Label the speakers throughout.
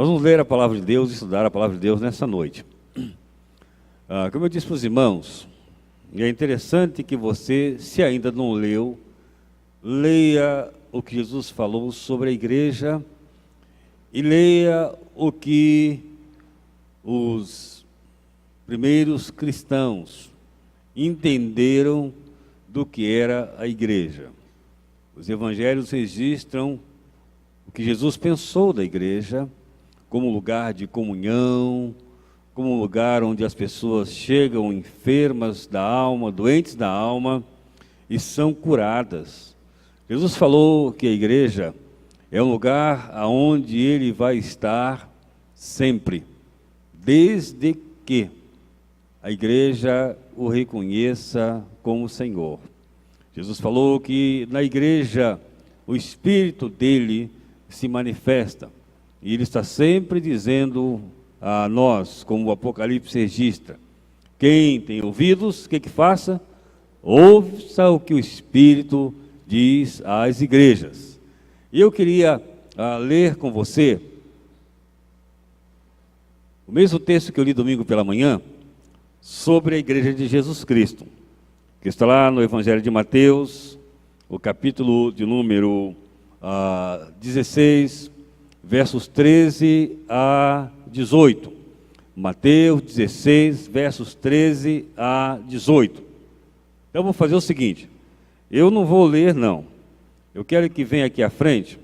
Speaker 1: Nós vamos ler a palavra de Deus e estudar a palavra de Deus nessa noite. Como eu disse para os irmãos, é interessante que você, se ainda não leu, leia o que Jesus falou sobre a igreja e leia o que os primeiros cristãos entenderam do que era a igreja. Os evangelhos registram o que Jesus pensou da igreja como lugar de comunhão, como um lugar onde as pessoas chegam enfermas da alma, doentes da alma, e são curadas. Jesus falou que a igreja é um lugar onde Ele vai estar sempre, desde que a igreja o reconheça como Senhor. Jesus falou que na igreja o Espírito dele se manifesta, e Ele está sempre dizendo a nós, como o Apocalipse registra: quem tem ouvidos, o que faça? Ouça o que o Espírito diz às igrejas. E eu queria ler com você o mesmo texto que eu li domingo pela manhã, sobre a igreja de Jesus Cristo, que está lá no Evangelho de Mateus, o capítulo de número 16, versos 13 a 18. Mateus 16, versos 13 a 18. Então, eu vou fazer o seguinte: eu não vou ler, não. Eu quero que venha aqui à frente.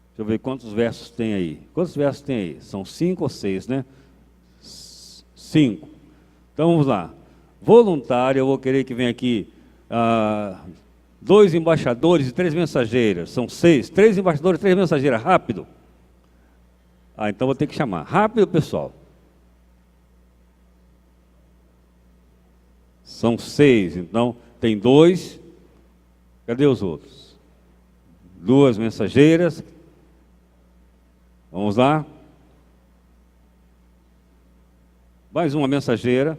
Speaker 1: Deixa eu ver quantos versos tem aí. Quantos versos tem aí? São 5 ou 6, né? 5. Então, vamos lá. Voluntário, eu vou querer que venha aqui 2 embaixadores e 3 mensageiras. São 6. 3 embaixadores e 3 mensageiras. Rápido. Então vou ter que chamar. Rápido, pessoal. São 6. Então, tem 2. Cadê os outros? 2 mensageiras. Vamos lá. Mais uma mensageira.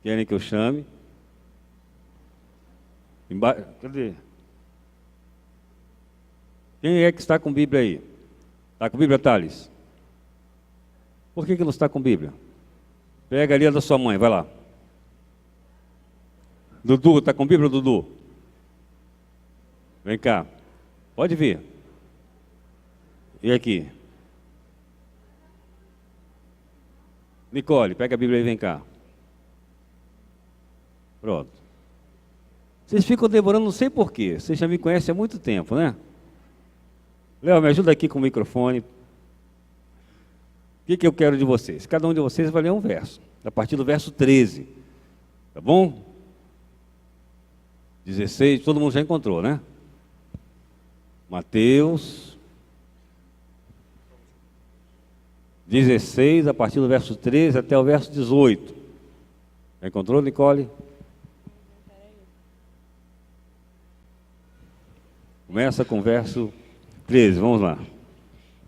Speaker 1: Querem que eu chame? Cadê? Quem é que está com Bíblia aí? Está com Bíblia, Thales? Por que não está com Bíblia? Pega ali a da sua mãe, vai lá. Dudu, está com Bíblia, Dudu? Vem cá. Pode vir. E aqui? Nicole, pega a Bíblia e vem cá. Pronto. Vocês ficam demorando, não sei porquê. Vocês já me conhecem há muito tempo, né? Léo, me ajuda aqui com o microfone. O que eu quero de vocês? Cada um de vocês vai ler um verso, a partir do verso 13. Tá bom? 16, todo mundo já encontrou, né? Mateus 16, a partir do verso 13 até o verso 18. Já encontrou, Nicole? Começa com o verso 13, vamos lá.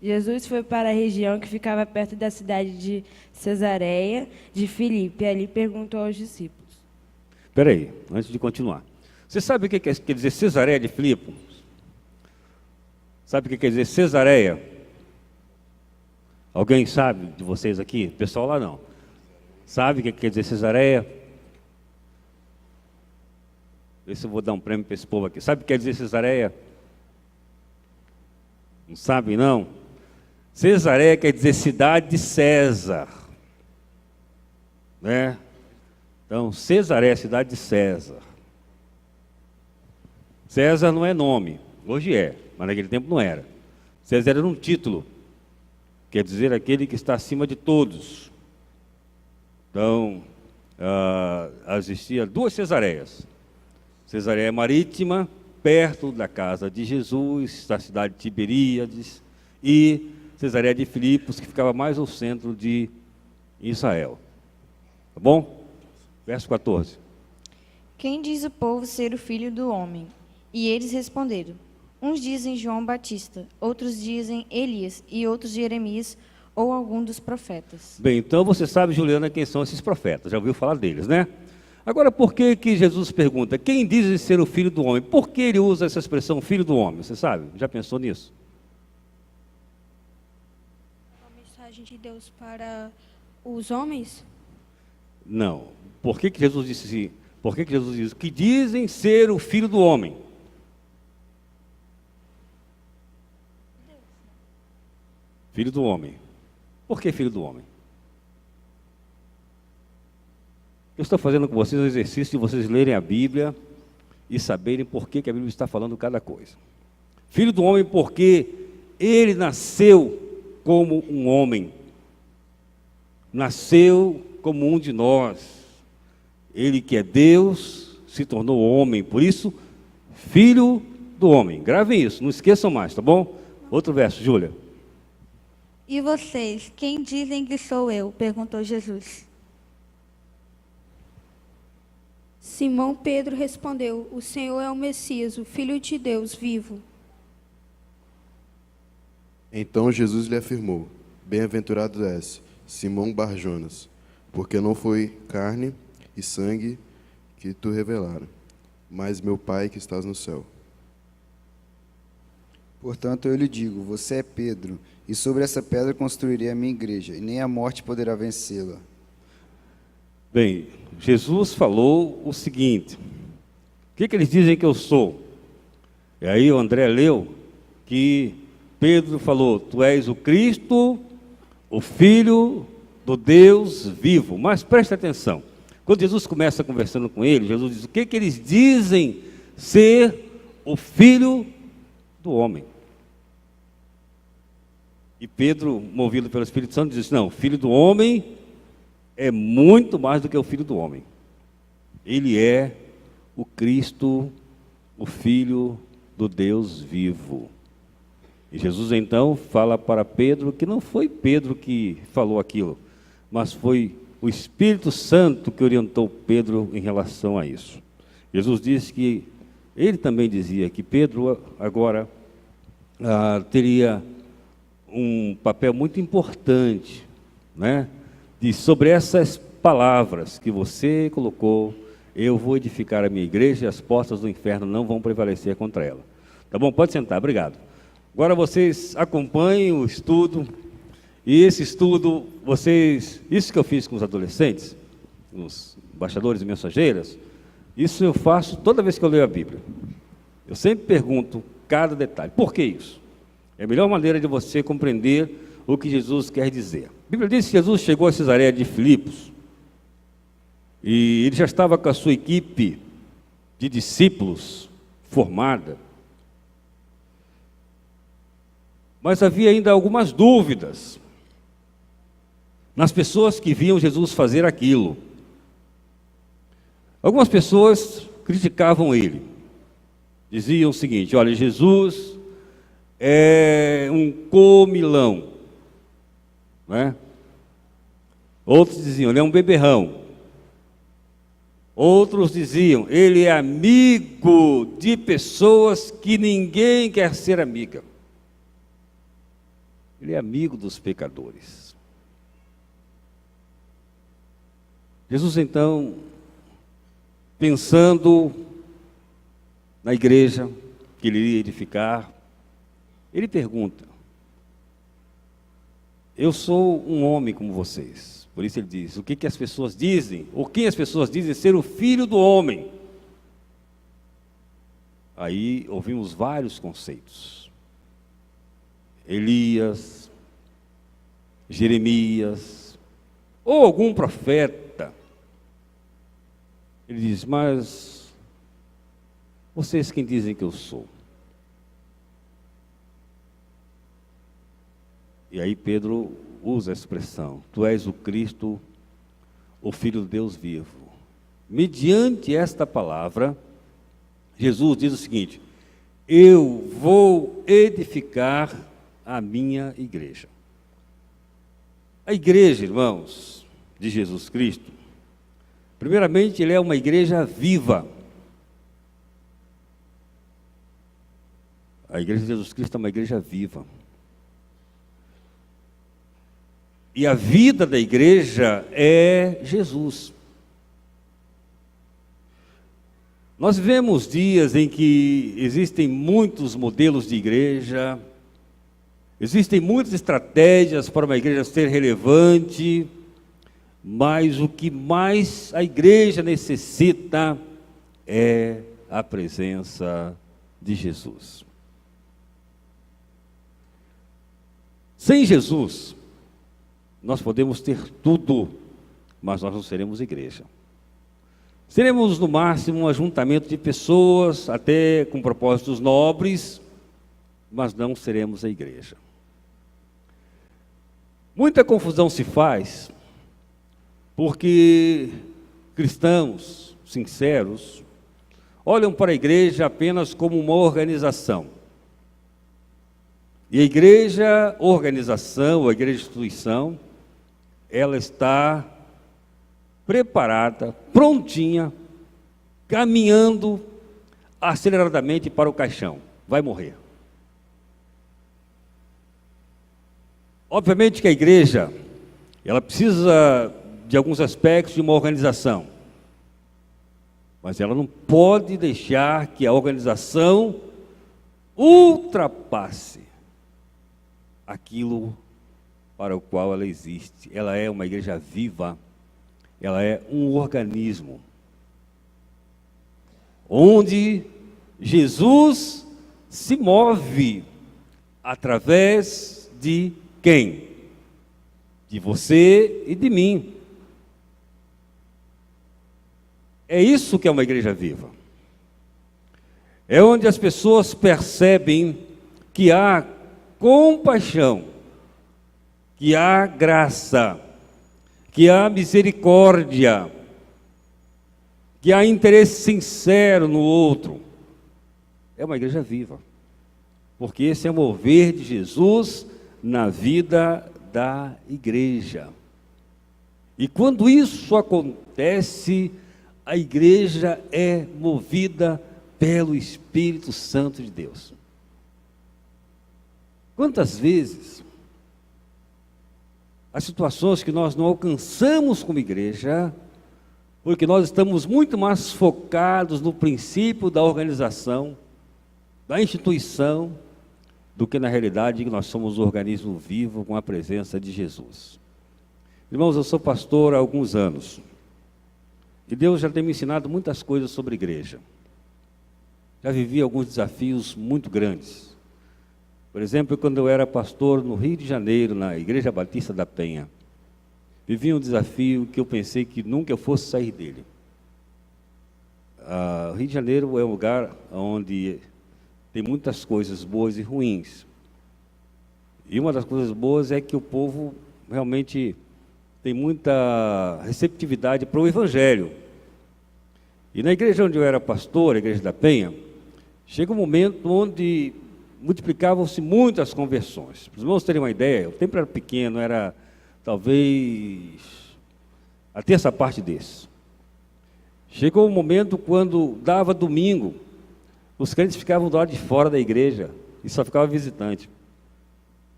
Speaker 2: Jesus foi para a região que ficava perto da cidade de Cesareia de Filipe. Ali perguntou aos discípulos.
Speaker 1: Espera aí, antes de continuar. Você sabe o que quer dizer Cesareia de Filipe? Sabe o que quer dizer Cesareia? Alguém sabe de vocês aqui? O pessoal lá não. Sabe o que quer dizer Cesareia? Vê se eu vou dar um prêmio para esse povo aqui. Sabe o que quer dizer Cesareia? Não sabe, não? Cesareia quer dizer cidade de César. Né? Então, Cesareia, cidade de César. César não é nome, hoje é, mas naquele tempo não era. César era um título, quer dizer aquele que está acima de todos. Então, existia 2 Cesareias. Cesareia Marítima, perto da casa de Jesus, da cidade de Tiberíades, e Cesareia de Filipos, que ficava mais ao centro de Israel. Tá bom? Verso 14.
Speaker 3: Quem diz o povo ser o filho do homem? E eles responderam: uns dizem João Batista, outros dizem Elias, e outros Jeremias ou algum dos profetas.
Speaker 1: Bem, então você sabe, Juliana, quem são esses profetas, já ouviu falar deles, né? Agora, por que que Jesus pergunta, quem diz ser o filho do homem? Por que ele usa essa expressão, filho do homem? Você sabe? Já pensou nisso?
Speaker 4: A mensagem de Deus para os homens?
Speaker 1: Não. Por que que Jesus disse assim? Por que que Jesus diz que dizem ser o filho do homem? Filho do homem. Por que filho do homem? Eu estou fazendo com vocês o exercício de vocês lerem a Bíblia e saberem por que que a Bíblia está falando cada coisa. Filho do homem porque ele nasceu como um homem. Nasceu como um de nós. Ele que é Deus se tornou homem. Por isso, filho do homem. Gravem isso, não esqueçam mais, tá bom? Outro verso, Júlia.
Speaker 5: E vocês, quem dizem que sou eu? Perguntou Jesus.
Speaker 4: Simão Pedro respondeu: O Senhor é o Messias, o Filho de Deus vivo.
Speaker 6: Então Jesus lhe afirmou: Bem-aventurado és, Simão Bar-Jonas, porque não foi carne e sangue que tu revelaram, mas meu Pai que estás no céu.
Speaker 7: Portanto, eu lhe digo, você é Pedro, e sobre essa pedra construirei a minha igreja, e nem a morte poderá vencê-la.
Speaker 1: Bem, Jesus falou o seguinte, o que que eles dizem que eu sou? E aí o André leu que Pedro falou, tu és o Cristo, o Filho do Deus vivo. Mas preste atenção, quando Jesus começa conversando com ele, Jesus diz, o que que eles dizem ser o Filho do homem? E Pedro, movido pelo Espírito Santo, diz, não, Filho do homem é muito mais do que o Filho do homem. Ele é o Cristo, o Filho do Deus vivo. E Jesus então fala para Pedro que não foi Pedro que falou aquilo, mas foi o Espírito Santo que orientou Pedro em relação a isso. Jesus disse que, ele também dizia que Pedro agora teria um papel muito importante, né? De sobre essas palavras que você colocou, eu vou edificar a minha igreja e as portas do inferno não vão prevalecer contra ela. Tá bom? Pode sentar, obrigado. Agora vocês acompanhem o estudo, e esse estudo, isso que eu fiz com os adolescentes, os embaixadores e mensageiras, isso eu faço toda vez que eu leio a Bíblia. Eu sempre pergunto cada detalhe. Por que isso? É a melhor maneira de você compreender o que Jesus quer dizer. A Bíblia diz que Jesus chegou a Cesareia de Filipos, e ele já estava com a sua equipe de discípulos formada, mas havia ainda algumas dúvidas nas pessoas que viam Jesus fazer aquilo. Algumas pessoas criticavam ele, diziam o seguinte, olha, Jesus é um comilão, né? Outros diziam, ele é um beberrão. Outros diziam, ele é amigo de pessoas que ninguém quer ser amiga. Ele é amigo dos pecadores. Jesus, então, pensando na igreja que ele iria edificar, ele pergunta, eu sou um homem como vocês. Por isso ele diz, o que que as pessoas dizem? Ou quem as pessoas dizem ser o filho do homem? Aí ouvimos vários conceitos. Elias, Jeremias, ou algum profeta. Ele diz, mas vocês quem dizem que eu sou? E aí Pedro usa a expressão, tu és o Cristo, o Filho de Deus vivo. Mediante esta palavra, Jesus diz o seguinte, eu vou edificar a minha igreja. A igreja, irmãos, de Jesus Cristo, primeiramente, ele é uma igreja viva. A igreja de Jesus Cristo é uma igreja viva. E a vida da igreja é Jesus. Nós vivemos dias em que existem muitos modelos de igreja, existem muitas estratégias para uma igreja ser relevante, mas o que mais a igreja necessita é a presença de Jesus. Sem Jesus, nós podemos ter tudo, mas nós não seremos igreja. Seremos, no máximo, um ajuntamento de pessoas, até com propósitos nobres, mas não seremos a igreja. Muita confusão se faz, porque cristãos sinceros olham para a igreja apenas como uma organização. E a igreja, organização, a igreja instituição, ela está preparada, prontinha, caminhando aceleradamente para o caixão. Vai morrer. Obviamente que a igreja, ela precisa de alguns aspectos de uma organização, mas ela não pode deixar que a organização ultrapasse aquilo para o qual ela existe. Ela é uma igreja viva, ela é um organismo, onde Jesus se move através de quem? De você e de mim. É isso que é uma igreja viva. É onde as pessoas percebem que há compaixão, que há graça, que há misericórdia, que há interesse sincero no outro. É uma igreja viva, porque esse é o mover de Jesus na vida da igreja. E quando isso acontece, a igreja é movida pelo Espírito Santo de Deus. Quantas vezes as situações que nós não alcançamos como igreja, porque nós estamos muito mais focados no princípio da organização, da instituição, do que na realidade que nós somos um organismo vivo com a presença de Jesus. Irmãos, eu sou pastor há alguns anos, e Deus já tem me ensinado muitas coisas sobre igreja. Já vivi alguns desafios muito grandes. Por exemplo, quando eu era pastor no Rio de Janeiro, na Igreja Batista da Penha, vivi um desafio que eu pensei que nunca eu fosse sair dele. O Rio de Janeiro é um lugar onde tem muitas coisas boas e ruins. E uma das coisas boas é que o povo realmente tem muita receptividade para o Evangelho. E na igreja onde eu era pastor, a Igreja da Penha, chega um momento onde multiplicavam-se muitas conversões. Para os irmãos terem uma ideia, o tempo era pequeno, era talvez a terça parte desse. Chegou um momento quando dava domingo, os crentes ficavam do lado de fora da igreja e só ficava visitante.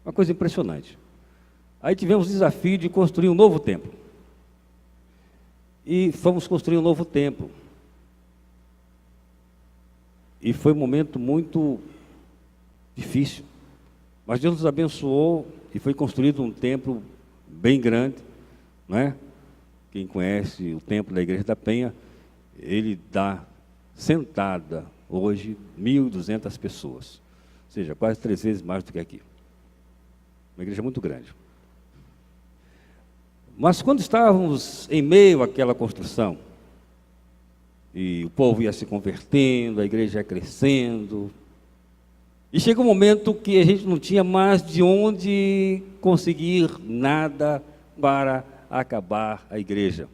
Speaker 1: Uma coisa impressionante. Aí tivemos o desafio de construir um novo templo. E fomos construir um novo templo. E foi um momento muito difícil, mas Deus nos abençoou e foi construído um templo bem grande, não é? Quem conhece o templo da Igreja da Penha, ele dá sentada hoje 1.200 pessoas, ou seja, quase 3 vezes mais do que aqui. Uma igreja muito grande. Mas quando estávamos em meio àquela construção, e o povo ia se convertendo, a igreja ia crescendo, e chegou um momento que a gente não tinha mais de onde conseguir nada para acabar a igreja.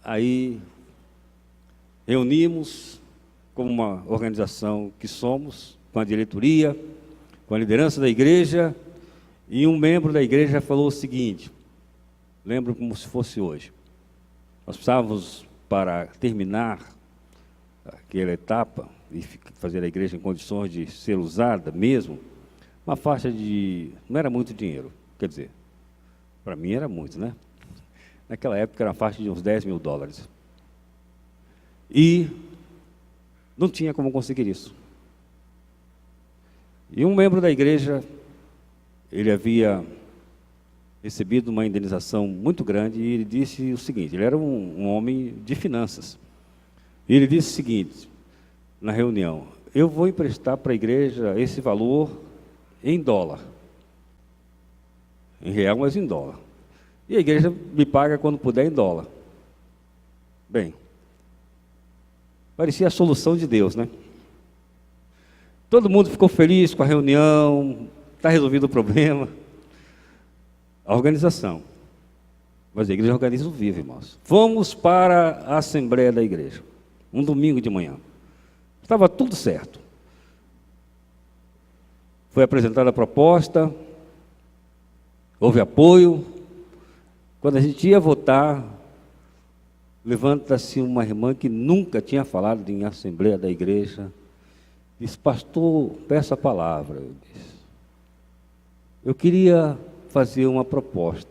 Speaker 1: Aí reunimos, como uma organização que somos, com a diretoria, com a liderança da igreja, e um membro da igreja falou o seguinte, lembro como se fosse hoje, nós precisávamos, para terminar aquela etapa e fazer a igreja em condições de ser usada mesmo, uma faixa de... não era muito dinheiro, quer dizer, para mim era muito, né? Naquela época era a faixa de uns $10.000. E não tinha como conseguir isso. E um membro da igreja, ele havia recebido uma indenização muito grande, e ele disse o seguinte, ele era um homem de finanças. E ele disse o seguinte, na reunião, eu vou emprestar para a igreja esse valor em dólar. Em real, mas em dólar. E a igreja me paga quando puder em dólar. Bem, parecia a solução de Deus, né? Todo mundo ficou feliz com a reunião, está resolvido o problema. A organização. Mas a igreja organiza o vivo, irmãos. Fomos para a assembleia da igreja, um domingo de manhã. Estava tudo certo. Foi apresentada a proposta, houve apoio. Quando a gente ia votar, levanta-se uma irmã que nunca tinha falado em assembleia da igreja, diz, pastor, peço a palavra. Eu disse, eu queria fazer uma proposta.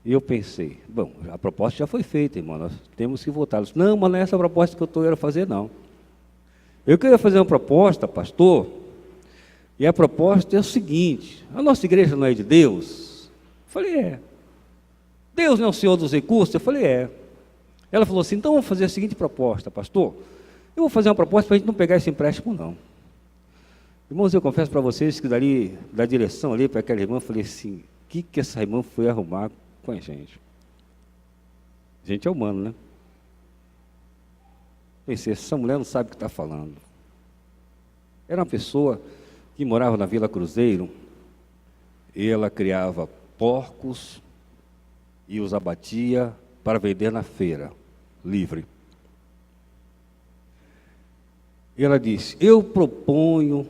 Speaker 1: E eu pensei, bom, a proposta já foi feita, irmão, nós temos que votar. Eu disse, não, mas não é essa proposta que eu estou a fazer, não. Eu queria fazer uma proposta, pastor, e a proposta é o seguinte, a nossa igreja não é de Deus? Eu falei, é. Deus não é o Senhor dos recursos? Eu falei, é. Ela falou assim, então vamos fazer a seguinte proposta, pastor, eu vou fazer uma proposta para a gente não pegar esse empréstimo, não. Irmãos, eu confesso para vocês que dali, da direção ali para aquela irmã, eu falei assim, o que essa irmã foi arrumar com a gente? A gente é humano, né? Pensei, essa mulher não sabe o que está falando. Era uma pessoa que morava na Vila Cruzeiro, e ela criava porcos e os abatia para vender na feira, livre. E ela disse, eu proponho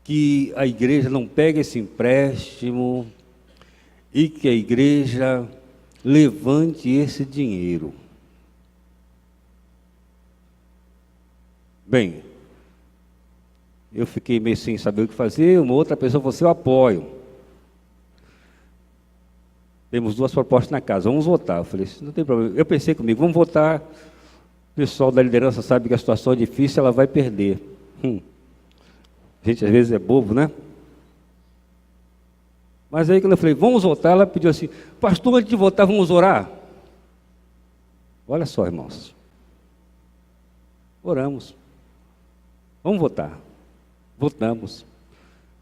Speaker 1: que a igreja não pegue esse empréstimo e que a igreja levante esse dinheiro. Bem, eu fiquei meio sem saber o que fazer, uma outra pessoa falou assim, eu apoio. Temos 2 propostas na casa, vamos votar. Eu falei, não tem problema. Eu pensei comigo, vamos votar. O pessoal da liderança sabe que a situação é difícil, ela vai perder. A gente às vezes é bobo, né? Mas aí quando eu falei, vamos votar, ela pediu assim, pastor, antes de votar, vamos orar? Olha só, irmãos. Oramos. Vamos votar. Votamos.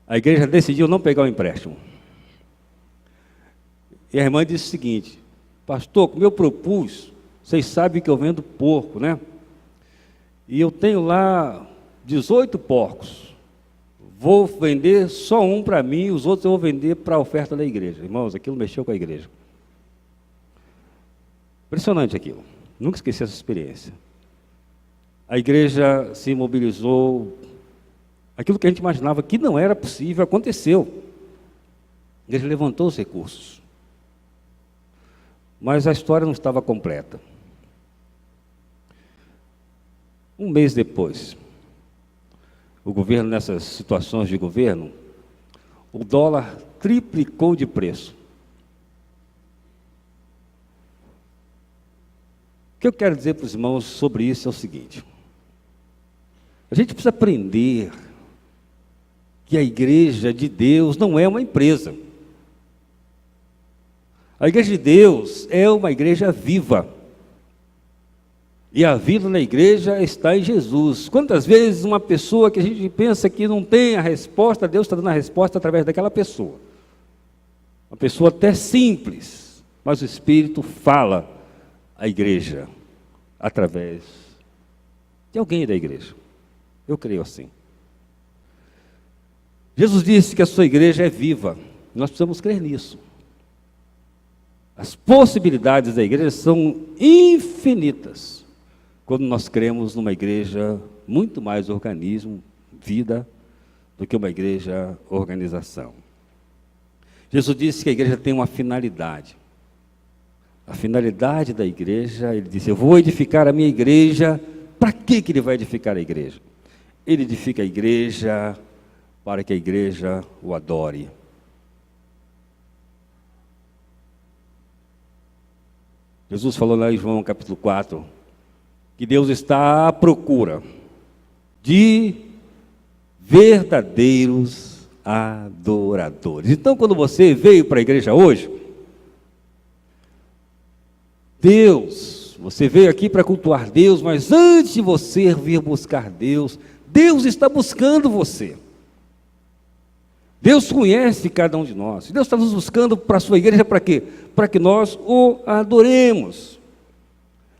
Speaker 1: A igreja decidiu não pegar o empréstimo. E a irmã disse o seguinte, pastor, como eu propus, vocês sabem que eu vendo porco, né? E eu tenho lá 18 porcos. Vou vender só um para mim, os outros eu vou vender para a oferta da igreja. Irmãos, aquilo mexeu com a igreja. Impressionante aquilo. Nunca esqueci essa experiência. A igreja se mobilizou. Aquilo que a gente imaginava que não era possível, aconteceu. A igreja levantou os recursos. Mas a história não estava completa. Um mês depois, o governo, nessas situações de governo, o dólar triplicou de preço. O que eu quero dizer para os irmãos sobre isso é o seguinte, a gente precisa aprender que a igreja de Deus não é uma empresa. A igreja de Deus é uma igreja viva. E a vida na igreja está em Jesus. Quantas vezes uma pessoa que a gente pensa que não tem a resposta, Deus está dando a resposta através daquela pessoa. Uma pessoa até simples, mas o Espírito fala à igreja através de alguém da igreja. Eu creio assim. Jesus disse que a sua igreja é viva. Nós precisamos crer nisso. As possibilidades da igreja são infinitas quando nós cremos numa igreja muito mais organismo, vida, do que uma igreja organização. Jesus disse que a igreja tem uma finalidade. A finalidade da igreja, ele disse, eu vou edificar a minha igreja. Para que ele vai edificar a igreja? Ele edifica a igreja para que a igreja o adore. Jesus falou lá em João capítulo 4, que Deus está à procura de verdadeiros adoradores. Então, quando você veio para a igreja hoje, você veio aqui para cultuar Deus, mas antes de você vir buscar Deus, Deus está buscando você. Deus conhece cada um de nós. Deus está nos buscando para a sua igreja para quê? Para que nós o adoremos.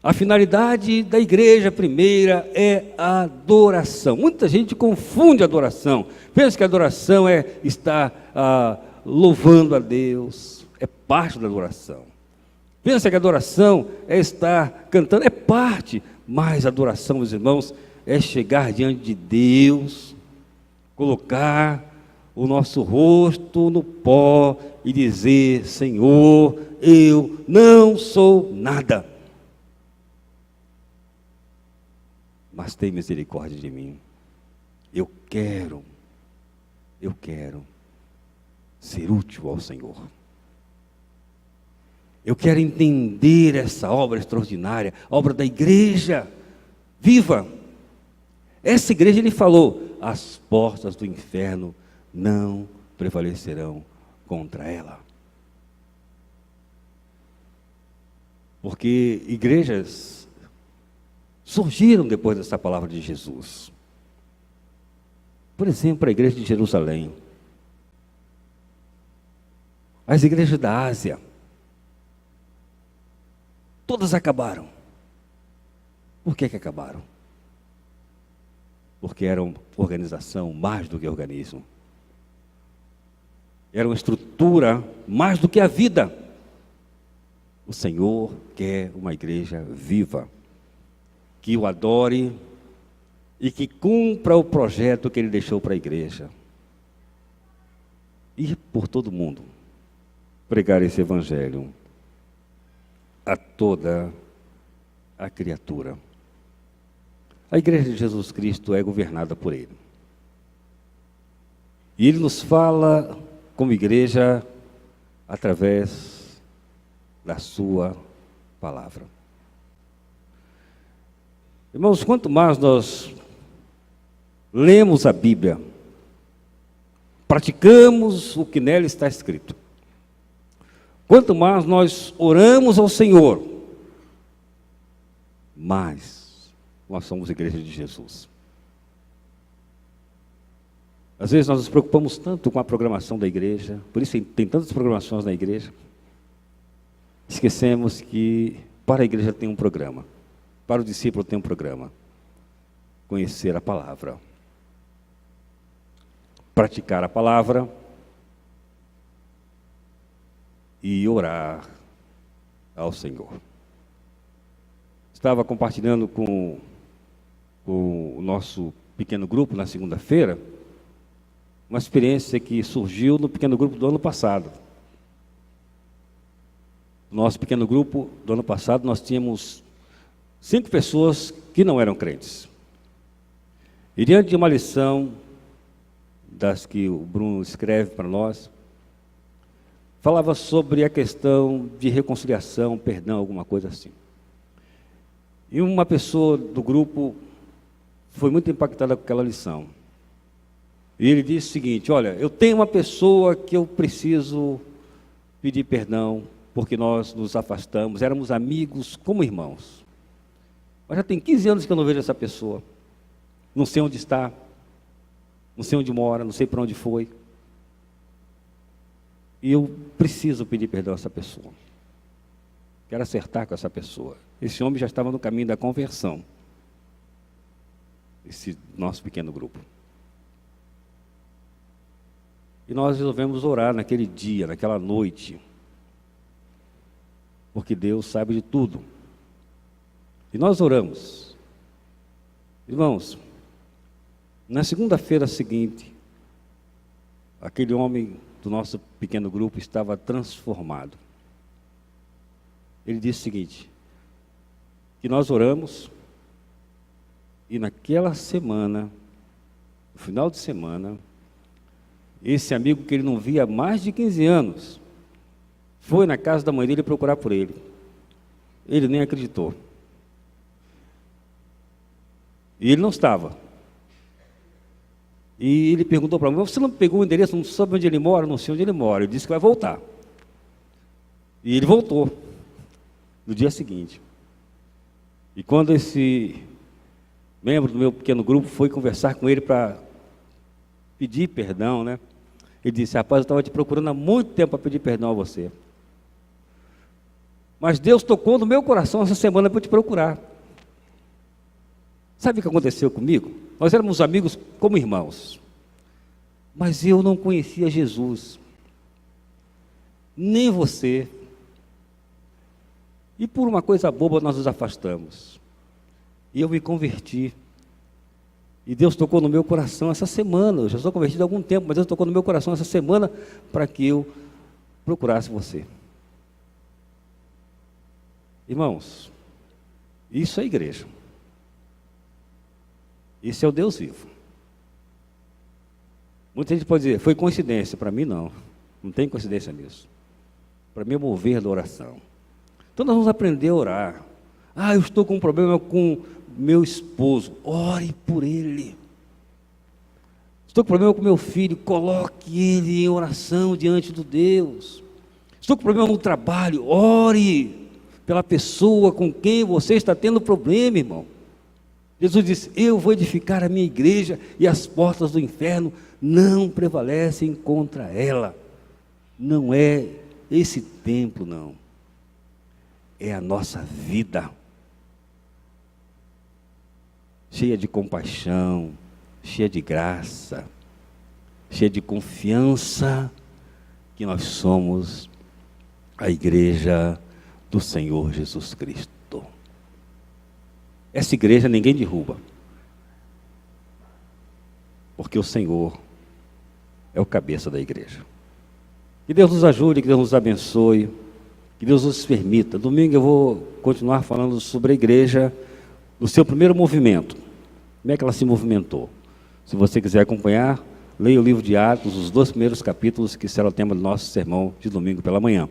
Speaker 1: A finalidade da igreja primeira é a adoração. Muita gente confunde adoração. Pensa que a adoração é estar louvando a Deus. É parte da adoração. Pensa que a adoração é estar cantando. É parte. Mas a adoração, meus irmãos, é chegar diante de Deus, colocar o nosso rosto no pó e dizer: Senhor, eu não sou nada, mas tem misericórdia de mim. Eu quero ser útil ao Senhor. Eu quero entender essa obra extraordinária, a obra da igreja viva. Essa igreja, ele falou, as portas do inferno não prevalecerão contra ela. Porque igrejas surgiram depois dessa palavra de Jesus. Por exemplo, a igreja de Jerusalém, as igrejas da Ásia, todas acabaram. Por que acabaram? Porque eram organização mais do que organismo. Era uma estrutura mais do que a vida. O Senhor quer uma igreja viva, que o adore e que cumpra o projeto que Ele deixou para a igreja. Ir por todo mundo, pregar esse evangelho a toda a criatura. A igreja de Jesus Cristo é governada por Ele. E Ele nos fala como igreja através da sua palavra. Irmãos, quanto mais nós lemos a Bíblia, praticamos o que nela está escrito, quanto mais nós oramos ao Senhor, mais nós somos igreja de Jesus. Às vezes nós nos preocupamos tanto com a programação da igreja, por isso tem tantas programações na igreja, esquecemos que para a igreja tem um programa, para o discípulo tem um programa: conhecer a palavra, praticar a palavra e orar ao Senhor. Estava compartilhando com o nosso pequeno grupo na segunda-feira uma experiência que surgiu no pequeno grupo do ano passado. No nosso pequeno grupo do ano passado, nós tínhamos 5 pessoas que não eram crentes. E diante de uma lição das que o Bruno escreve para nós, falava sobre a questão de reconciliação, perdão, alguma coisa assim. E uma pessoa do grupo foi muito impactada com aquela lição. E ele disse o seguinte: olha, eu tenho uma pessoa que eu preciso pedir perdão, porque nós nos afastamos, éramos amigos como irmãos. Mas já tem 15 anos que eu não vejo essa pessoa. Não sei onde está, não sei onde mora, não sei para onde foi. E eu preciso pedir perdão a essa pessoa. Quero acertar com essa pessoa. Esse homem já estava no caminho da conversão. Esse nosso pequeno grupo. E nós resolvemos orar naquele dia, naquela noite. Porque Deus sabe de tudo. E nós oramos. Irmãos, na segunda-feira seguinte, aquele homem do nosso pequeno grupo estava transformado. Ele disse o seguinte: que nós oramos e naquela semana, no final de semana, esse amigo que ele não via há mais de 15 anos, foi na casa da mãe dele procurar por ele. Ele nem acreditou. E ele não estava. E ele perguntou para mim: você não pegou o endereço, não sabe onde ele mora? Não sei onde ele mora. Ele disse que vai voltar. E ele voltou no dia seguinte. E quando esse membro do meu pequeno grupo foi conversar com ele para pedir perdão, né? Ele disse: rapaz, eu estava te procurando há muito tempo para pedir perdão a você. Mas Deus tocou no meu coração essa semana para te procurar. Sabe o que aconteceu comigo? Nós éramos amigos como irmãos. Mas eu não conhecia Jesus. Nem você. E por uma coisa boba nós nos afastamos. E eu me converti. E Deus tocou no meu coração essa semana. Eu já sou convertido há algum tempo, mas Deus tocou no meu coração essa semana para que eu procurasse você. Irmãos, isso é igreja. Isso é o Deus vivo. Muita gente pode dizer: foi coincidência. Para mim, não. Não tem coincidência nisso. Para mim é mover da oração. Então nós vamos aprender a orar. Eu estou com um problema com meu esposo. Ore por ele. Estou com problema com meu filho. Coloque ele em oração diante de Deus. Estou com problema no trabalho. Ore pela pessoa com quem você está tendo problema, irmão. Jesus disse: eu vou edificar a minha igreja e as portas do inferno não prevalecem contra ela. Não é esse templo, não. É a nossa vida. Cheia de compaixão, cheia de graça, cheia de confiança, que nós somos a igreja do Senhor Jesus Cristo. Essa igreja ninguém derruba, porque o Senhor é o cabeça da igreja. Que Deus nos ajude, que Deus nos abençoe, que Deus nos permita. Domingo eu vou continuar falando sobre a igreja no seu primeiro movimento. Como é que ela se movimentou? Se você quiser acompanhar, leia o livro de Atos, os 2 primeiros capítulos, que será o tema do nosso sermão de domingo pela manhã.